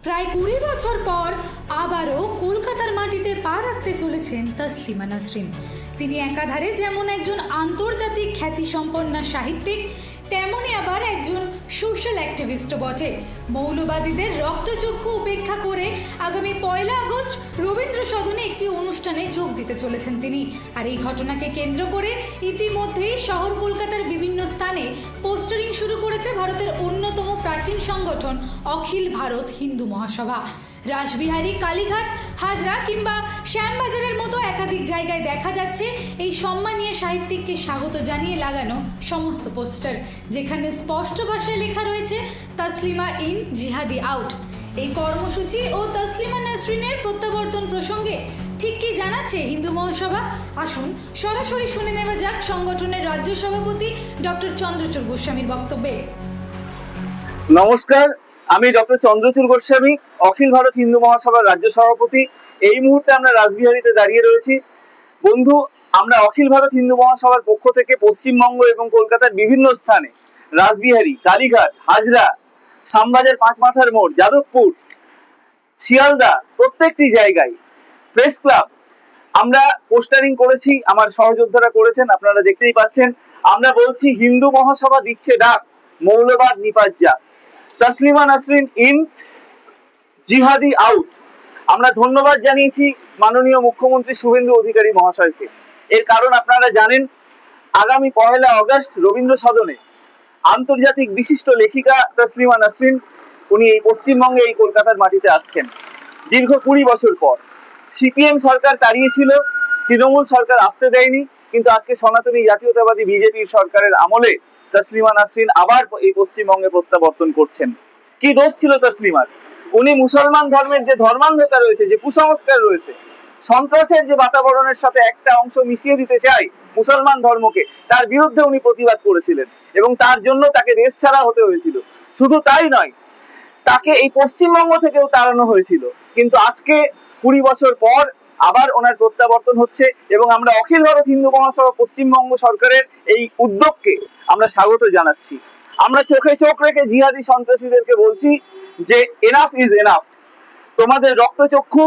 প্রায় 20 বছর পর আবারও কলকাতার মাটিতে পা রাখতে চলেছেন তসলিমা নাসরিন। তিনি একাধারে যেমন একজন আন্তর্জাতিক খ্যাতিসম্পন্না সাহিত্যিক, তেমনি আবার একজন সোশ্যাল অ্যাক্টিভিস্টও বটে। মৌলবাদীদের রক্তচক্ষু উপেক্ষা করে আগামী 1 আগস্ট রবীন্দ্র সদনে একটি অনুষ্ঠানে যোগ দিতে চলেছেন তিনি। আর এই ঘটনাকে কেন্দ্র করে ইতিমধ্যেই শহর কলকাতার বিভিন্ন স্থানে পোস্টারিং শুরু করেছে ভারতের অন্যতম প্রাচীন সংগঠন অখিল ভারত হিন্দু মহাসভা। রাসবিহারী, কালীঘাট, হাজরা কিংবা শ্যামবাজারের মতো একাধিক জায়গায় দেখা যাচ্ছে এই সম্মানীয় সাহিত্যিককে স্বাগত জানিয়ে লাগানো সমস্ত পোস্টার, যেখানে স্পষ্ট ভাষায় লেখা রয়েছে তসলিমা ইন, জিহাদি আউট। এই কর্মসূচি ও তসলিমা নাসরিনের প্রত্যাবর্তন প্রসঙ্গে ঠিক কি জানাচ্ছে হিন্দু মহাসভা? আসুন সরাসরি শুনে নেওয়া যাক সংগঠনের রাজ্য সভাপতি ডক্টর চন্দ্রচূড় গোস্বামীর বক্তব্যে। নমস্কার, আমি ডক্টর চন্দ্রচূড় গোস্বামী, অখিল ভারত হিন্দু মহাসভার রাজ্য সভাপতি। এই মুহূর্তে আমরা রাসবিহারীতে দাঁড়িয়ে রয়েছি। বন্ধু, আমরা অখিল ভারত হিন্দু মহাসভার পক্ষ থেকে পশ্চিমবঙ্গ এবং কলকাতার বিভিন্ন স্থানে রাসবিহারী, কালীঘাট, হাজরা, শ্যামবাজার, পাঁচমাথার মোড়, যাদবপুর, শিয়ালদা প্রত্যেকটি জায়গায় প্রেস ক্লাব আমরা পোস্টারিং করেছি। আমার সহযোদ্ধারা করেছেন, আপনারা দেখতেই পাচ্ছেন। আমরা বলছি হিন্দু মহাসভা দিচ্ছে ডাক, মৌলবাদ নিপাত যাক, তসলিমা নাসরিন ইন, জিহাদি আউট। আমরা ধন্যবাদ জানিয়েছি মাননীয় মুখ্যমন্ত্রী শুভেন্দু অধিকারী মহাশয়কে। এর কারণ আপনারা জানেন, আগামী 1 আগস্ট রবীন্দ্র সদনে আন্তর্জাতিক বিশিষ্ট লেখিকা তসলিমা নাসরিন উনি এই পশ্চিমবঙ্গে, এই কলকাতার মাটিতে আসছেন দীর্ঘ 20 বছর পর। সিপিএম সরকার তাড়িয়েছিল, তৃণমূল সরকার আসতে দেয়নি, কিন্তু আজকে সনাতনী জাতীয়তাবাদী বিজেপির সরকারের আমলে তসলিমা নাসরিন আবার এই পশ্চিমবঙ্গে প্রত্যাবর্তন করছেন। কি দোষ ছিল তসলিমার? উনি মুসলমান ধর্মের যে ধর্মান্ধতা রয়েছে, যে কুসংস্কার রয়েছে, সন্ত্রাসের যে বাতাবরণের সাথে একটা অংশ মিশিয়ে দিতে চায় মুসলমান ধর্মকে, তার বিরুদ্ধে উনি প্রতিবাদ করেছিলেন এবং তার জন্য তাকে দেশ ছাড়া হতে হয়েছিল। শুধু তাই নয়, তাকে এই পশ্চিমবঙ্গ থেকেও তাড়ানো হয়েছিল। কিন্তু আজকে 20 বছর পর আবার ওনার প্রত্যাবর্তন হচ্ছে এবং আমরা অখিল ভারত হিন্দু মহাসভা পশ্চিমবঙ্গ সরকারের এই উদ্যোগকে আমরা স্বাগত জানাচ্ছি। আমরা চোখে চোখ রেখে জিহাদি সন্ত্রাসীদেরকে বলছি যে এনাফ ইজ এনাফ। তোমাদের রক্তচক্ষু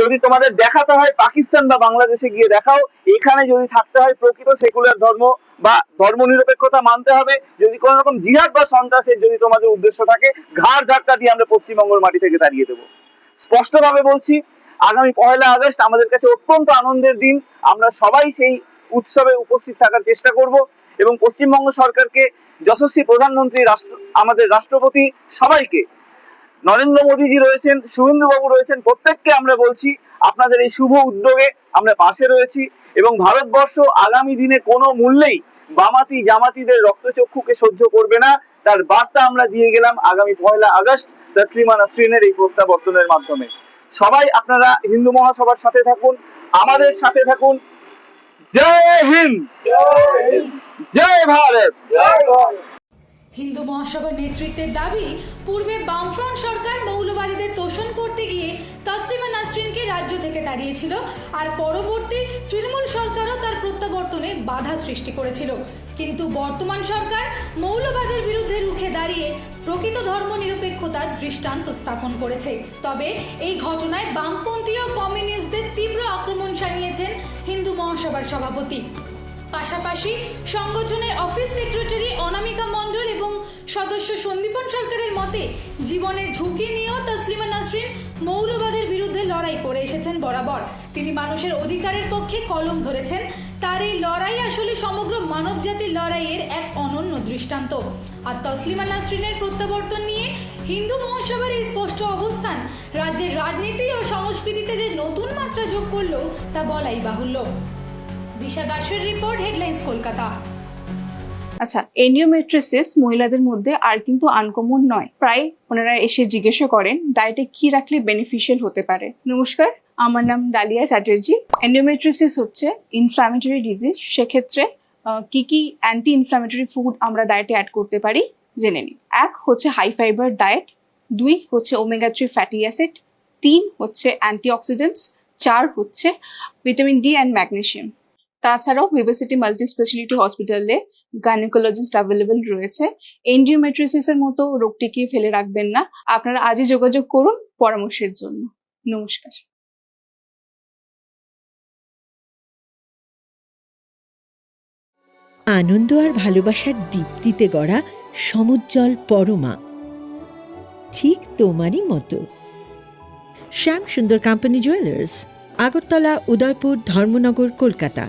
যদি তোমাদের দেখাতে হয় পাকিস্তান বা বাংলাদেশে গিয়ে দেখাও। এখানে যদি থাকতে হয় প্রকৃত সেকুলার ধর্ম বা ধর্মনিরপেক্ষতা মানতে হবে। যদি কোনো রকম জিহাদ বা সন্ত্রাসের যদি তোমাদের উদ্দেশ্য থাকে, ঘাড় ধাক্কা দিয়ে আমরা পশ্চিমবঙ্গের মাটি থেকে তাড়িয়ে দেবো। স্পষ্টভাবে বলছি, আগামী 1 আগস্ট আমাদের কাছে অত্যন্ত আনন্দের দিন। আমরা সবাই সেই উৎসবে উপস্থিত থাকার চেষ্টা করব এবং পশ্চিমবঙ্গ সরকারকে, যশস্বী প্রধানমন্ত্রী, আমাদের রাষ্ট্রপতি, সবাইকে, নরেন্দ্র মোদীজি রয়েছেন, শুভেন্দু বাবু রয়েছেন, প্রত্যেককে আমরা বলছি আপনাদের এই শুভ উদ্যোগে আমরা পাশে রয়েছি এবং ভারতবর্ষ আগামী দিনে কোনো মূল্যেই বামাতি জামাতিদের রক্তচক্ষুকে সহ্য করবে না। তার বার্তা আমরা দিয়ে গেলাম আগামী 1 আগস্ট তসলিমা নাসরিনের এই প্রত্যাবর্তনের মাধ্যমে। সবাই আপনারা হিন্দু মহাসভার সাথে থাকুন, আমাদের সাথে থাকুন। জয় হিন্দ, জয় ভারত। হিন্দু মহাসভার নেতৃত্বের দাবি, পূর্বে বামফ্রন্ট সরকার মৌলবাদীদের তোষণ করতে গিয়ে তসলিমা নাসরিনকে রাজ্য থেকে তাড়িয়েছিল, আর পরবর্তী তৃণমূল সরকারও তার প্রত্যাবর্তনে বাধা সৃষ্টি করেছিল। কিন্তু বর্তমান সরকার মৌলবাদের বিরুদ্ধে রুখে দাঁড়িয়ে প্রকৃত ধর্মনিরপেক্ষতার দৃষ্টান্ত স্থাপন করেছে। তবে এই ঘটনায় বামপন্থী ও কমিউনিস্টদের তীব্র আক্রমণ জানিয়েছেন হিন্দু মহাসভার সভাপতি। পাশাপাশি সংগঠনের অফিস সেক্রেটারি অনামিকা মণ্ডল এবং সদস্য সন্দীপন সরকারের মতে, জীবনের ঝুঁকি নিয়েও তসলিমা নাসরিন মৌলবাদের বিরুদ্ধে লড়াই করে এসেছেন বরাবর। তিনি মানুষের অধিকারের পক্ষে কলম ধরেছেন। তার এই লড়াই আসলে সমগ্র মানবজাতির লড়াইয়ের এক অনন্য দৃষ্টান্ত। আর তসলিমা নাসরিনের প্রত্যাবর্তন নিয়ে হিন্দু মহাসভার এই স্পষ্ট অবস্থান রাজ্যের রাজনীতি ও সংস্কৃতিতে যে নতুন মাত্রা যোগ করলো তা বলাই বাহুল্য। দিশা দাসের রিপোর্ট, হেডলাইন্স, কলকাতা। আচ্ছা, এন্ডোমেট্রিয়াসিস মহিলাদের মধ্যে আর কিন্তু আনকমন নয়। প্রায় ওনারা এসে জিজ্ঞাসা করেন ডায়েটে কি রাখলে বেনিফিশিয়াল হতে পারে। নমস্কার, আমার নাম ডালিয়া চ্যাটার্জি। এন্ডোমেট্রিয়াসিস হচ্ছে ইনফ্ল্যামেটরি ডিজিজ। সেক্ষেত্রে কি কি অ্যান্টি ইনফ্ল্যামেটরি ফুড আমরা ডায়েটে অ্যাড করতে পারি জেনে নিই। 1 হচ্ছে হাই ফাইবার ডায়েট, 2 হচ্ছে ওমেগা 3 ফ্যাটি অ্যাসিড, 3 হচ্ছে অ্যান্টিঅক্সিডেন্টস, 4 হচ্ছে ভিটামিন ডি অ্যান্ড ম্যাগনেসিয়াম। তাছাড়াও ভিভাসিটি মাল্টি স্পেশালিটি হসপিটালে গাইনোকোলজিস্ট অ্যাভেলেবেল রয়েছে। এন্ডিওমেট্রিসিসের মতো রোগটিকে ফেলে রাখবেন না, আপনারা আজই যোগাযোগ করুন পরামর্শের জন্য। নমস্কার। আনন্দ আর ভালোবাসার দীপ্তিতে গড়া সমুজ্জ্বল পরমা, ঠিক তোমারই মতো। শ্যাম সুন্দর কোম্পানি জুয়েলার্স, আগরতলা, উদয়পুর, ধর্মনগর, কলকাতা।